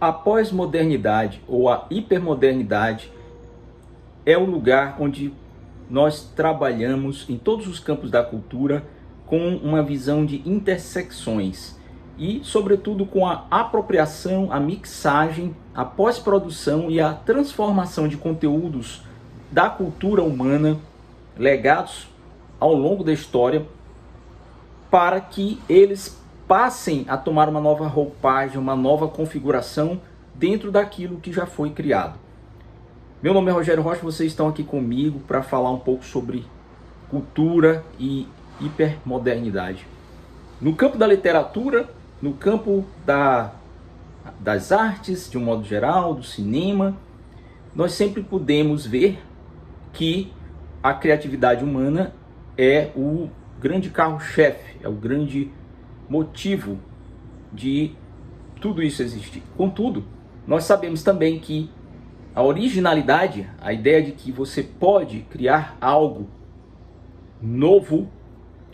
A pós-modernidade ou a hipermodernidade é o lugar onde nós trabalhamos em todos os campos da cultura com uma visão de intersecções e, sobretudo, com a apropriação, a mixagem, a pós-produção e a transformação de conteúdos da cultura humana, legados ao longo da história, para que eles passem a tomar uma nova roupagem, uma nova configuração dentro daquilo que já foi criado. Meu nome é Rogério Rocha, vocês estão aqui comigo para falar um pouco sobre cultura e hipermodernidade. No campo da literatura, no campo das artes, de um modo geral, do cinema, nós sempre podemos ver que a criatividade humana é o grande carro-chefe, é o grande motivo de tudo isso existir. Contudo, nós sabemos também que a originalidade, a ideia de que você pode criar algo novo,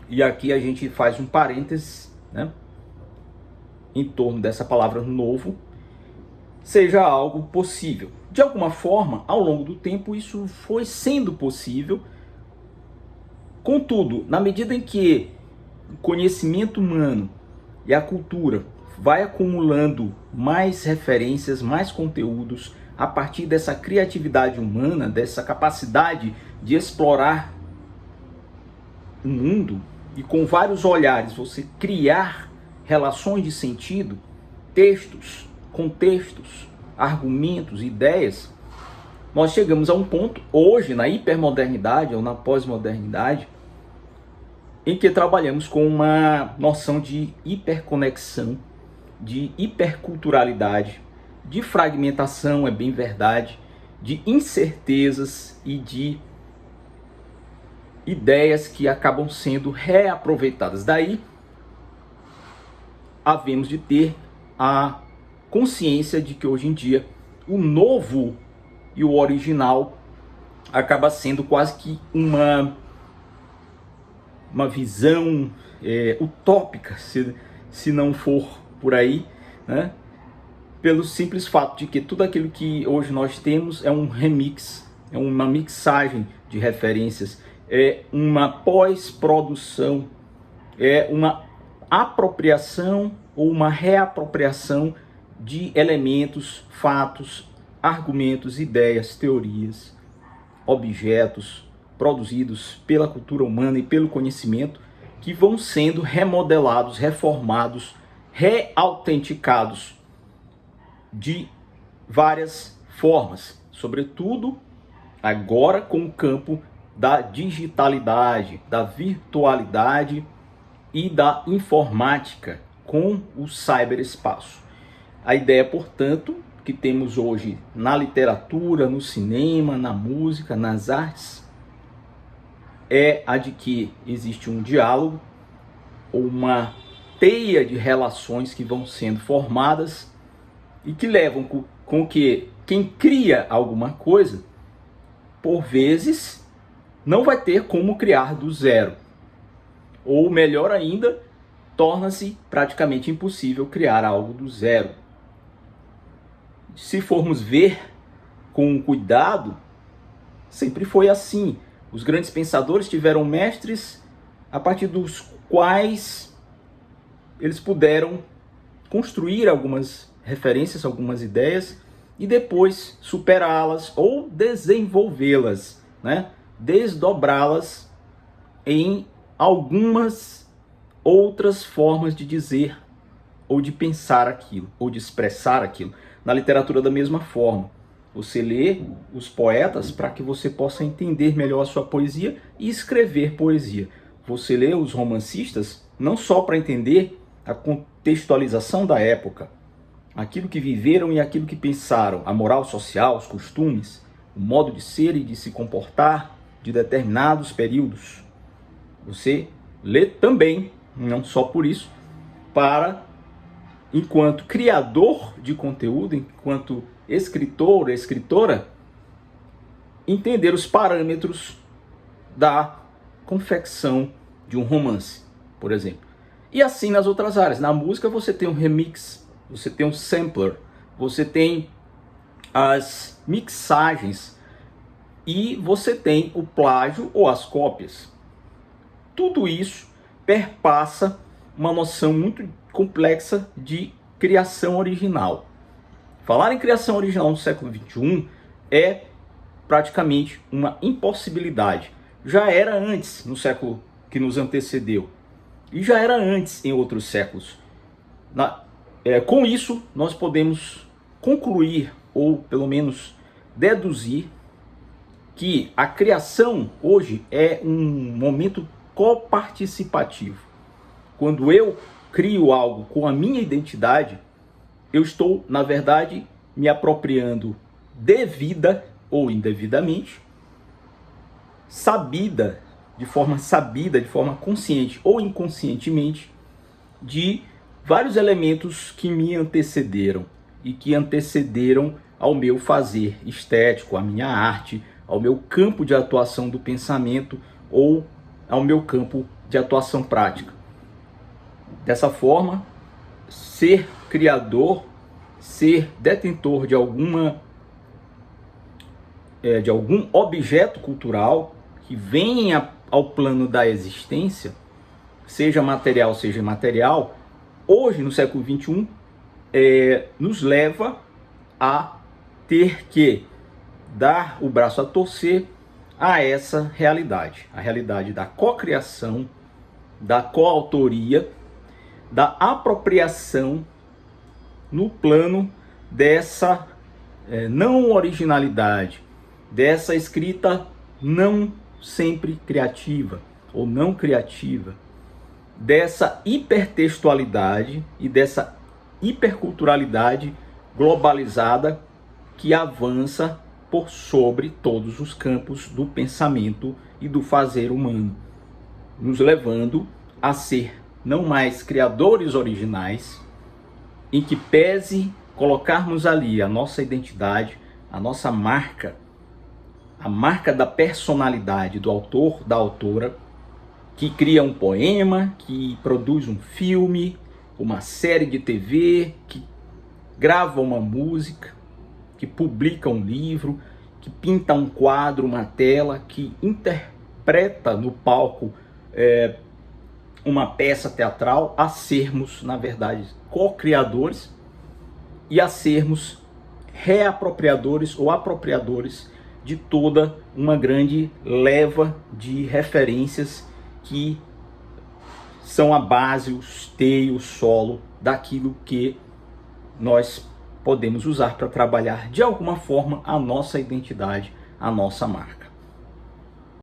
e aqui a gente faz um parênteses, né, em torno dessa palavra novo, seja algo possível. De alguma forma, ao longo do tempo, isso foi sendo possível. Contudo, na medida em que o conhecimento humano e a cultura vai acumulando mais referências, mais conteúdos, a partir dessa criatividade humana, dessa capacidade de explorar o mundo e com vários olhares você criar relações de sentido, textos, contextos, argumentos, ideias, nós chegamos a um ponto, hoje, na hipermodernidade ou na pós-modernidade, em que trabalhamos com uma noção de hiperconexão, de hiperculturalidade, de fragmentação, é bem verdade, de incertezas e de ideias que acabam sendo reaproveitadas. Daí, havemos de ter a consciência de que hoje em dia o novo e o original acaba sendo quase que uma visão utópica, se não for por aí, né? Pelo simples fato de que tudo aquilo que hoje nós temos é um remix, é uma mixagem de referências, é uma pós-produção, é uma apropriação ou uma reapropriação de elementos, fatos, argumentos, ideias, teorias, objetos produzidos pela cultura humana e pelo conhecimento, que vão sendo remodelados, reformados, reautenticados de várias formas, sobretudo agora com o campo da digitalidade, da virtualidade e da informática com o cyberespaço. A ideia, portanto, que temos hoje na literatura, no cinema, na música, nas artes, é a de que existe um diálogo ou uma teia de relações que vão sendo formadas e que levam com que quem cria alguma coisa, por vezes, não vai ter como criar do zero. Ou melhor ainda, torna-se praticamente impossível criar algo do zero. Se formos ver com cuidado, sempre foi assim. Os grandes pensadores tiveram mestres a partir dos quais eles puderam construir algumas referências, algumas ideias e depois superá-las ou desenvolvê-las, né? Desdobrá-las em algumas outras formas de dizer ou de pensar aquilo, ou de expressar aquilo. Na literatura, da mesma forma. Você lê os poetas para que você possa entender melhor a sua poesia e escrever poesia. Você lê os romancistas não só para entender a contextualização da época, aquilo que viveram e aquilo que pensaram, a moral social, os costumes, o modo de ser e de se comportar de determinados períodos. Você lê também, não só por isso, para, enquanto criador de conteúdo, enquanto escritor, escritora, entender os parâmetros da confecção de um romance, por exemplo. E assim nas outras áreas. Na música você tem um remix, você tem um sampler, você tem as mixagens e você tem o plágio ou as cópias. Tudo isso perpassa uma noção muito complexa de criação original. Falar em criação original no século XXI é praticamente uma impossibilidade. Já era antes, no século que nos antecedeu, e já era antes em outros séculos. Com isso, nós podemos concluir, ou pelo menos deduzir, que a criação hoje é um momento coparticipativo. Quando eu crio algo com a minha identidade, eu estou, na verdade, me apropriando devida ou indevidamente, de forma consciente ou inconscientemente, de vários elementos que me antecederam e que antecederam ao meu fazer estético, à minha arte, ao meu campo de atuação do pensamento ou ao meu campo de atuação prática. Dessa forma, ser criador, ser detentor de algum objeto cultural que venha ao plano da existência, seja material, seja imaterial, hoje no século XXI, nos leva a ter que dar o braço a torcer a essa realidade, a realidade da cocriação, da coautoria, da apropriação no plano dessa não originalidade, dessa escrita não sempre criativa ou não criativa, dessa hipertextualidade e dessa hiperculturalidade globalizada que avança por sobre todos os campos do pensamento e do fazer humano, nos levando a ser não mais criadores originais, em que pese colocarmos ali a nossa identidade, a nossa marca, a marca da personalidade do autor, da autora, que cria um poema, que produz um filme, uma série de TV, que grava uma música, que publica um livro, que pinta um quadro, uma tela, que interpreta no palco uma peça teatral, a sermos, na verdade, co-criadores e a sermos reapropriadores ou apropriadores de toda uma grande leva de referências que são a base, o esteio, o solo daquilo que nós podemos usar para trabalhar de alguma forma a nossa identidade, a nossa marca.